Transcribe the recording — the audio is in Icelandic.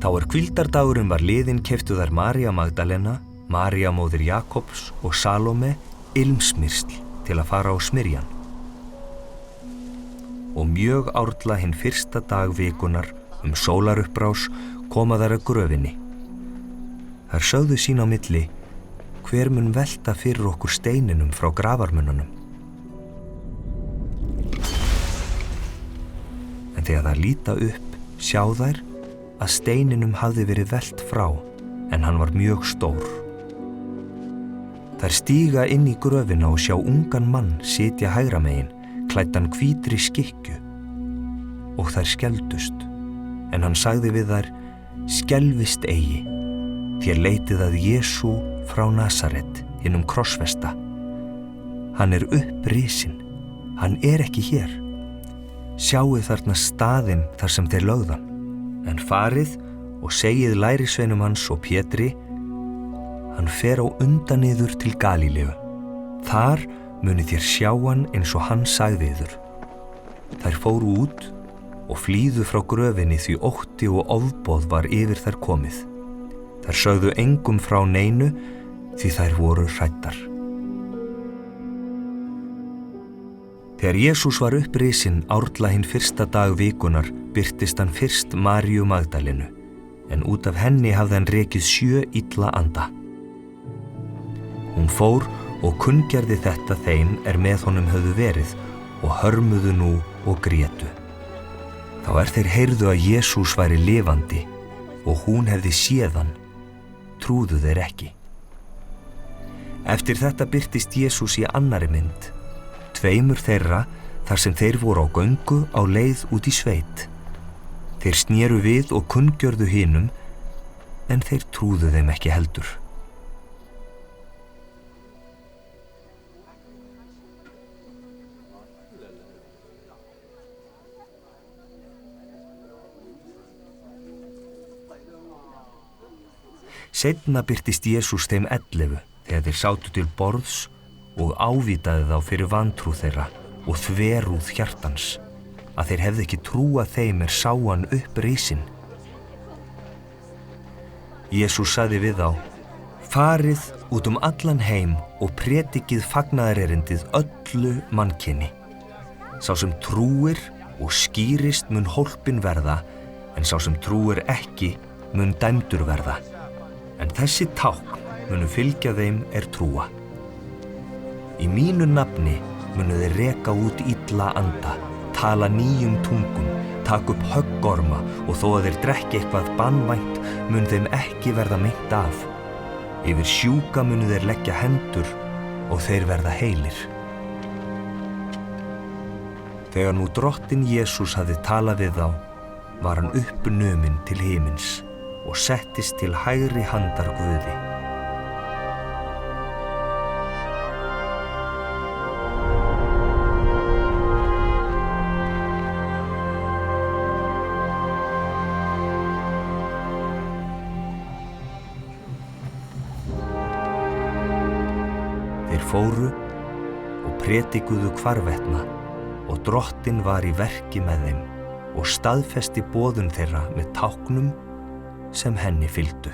Þá hvíldardagurinn var liðinn keyptu þær María Magdalena, María móðir Jakobs og Salóme ilmsmyrsl til að fara á smyrjan. Og mjög árla hinn fyrsta dag vikunar sólarupprás koma þær að gröfinni. Þær sögðu sín á milli, hver mun velta fyrir okkur steininum frá grafarmönnunum? En þegar þær líta upp, sjá þær að steininum hafði verið velt frá, en hann var mjög stór. Þær stíga inn í gröfina og sjá ungan mann sitja hægra megin, klæddan hvítri skikkju, og þær skelfdust. En hann sagði við þær, skelfist eigi, þér leitið að Jesú frá Nasaret, hinum krossfesta. Hann upprisinn, hann ekki hér. Sjáið þarna staðinn þar sem þeir lögðan, en farið og segið lærisveinum hans og Pétri, hann fer á undan yður til Galíleu. Þar munið þér sjá hann eins og hann sagði yður. Þær fóru út og flýðu frá gröfinni því ótti og ofboð var yfir þær komið. Þær sögðu engum frá neinu því þær voru hræddar. Þegar Jesús var upprisinn árla hinn fyrsta dag vikunar birtist hann fyrst Maríu Magdalenu, en út af henni hafði hann rekið 7 illa anda. Hún fór og kunngerði þetta þeim með honum höfðu verið og hörmuðu nú og grétu. Þá þeir heyrðu að Jesús væri lifandi og hún hefði séð hann, trúðu þeir ekki. Eftir þetta birtist Jesús í annarri mynd, 2 þeirra þar sem þeir voru á göngu á leið út í sveit. Þeir snéru við og kunngjörðu hinum, en þeir trúðu þeim ekki heldur. Seinna birtist Jesús þeim 11 þegar þeir sátu til borðs og ávítaði þá fyrir vantrú þeirra og þverúð hjartans, að þeir hefðu ekki trúað þeim sá hann upprisinn. Jesús sagði við þá, farið út allan heim og predikið fagnaðarerindið öllu mannkyni. Sá sem trúir og skýrist mun hólpinn verða, en sá sem trúir ekki mun dæmdur verða. En þessi tákn munu fylgja þeim trúa. Í mínu nafni munu þeir reka út illa anda, tala nýjum tungum, taka upp höggorma og þó að þeir drekki eitthvað banvænt mun þeim ekki verða meint af. Yfir sjúka munu þeir leggja hendur og þeir verða heilir. Þegar nú drottinn Jesús hafði talað við þá, var hann uppnuminn til himins og settist til hægri handar Guði. Þeir fóru og predikuðu hvarvetna og drottinn var í verki með þeim og staðfesti boðun þeirra með táknum sem henni fylgdu.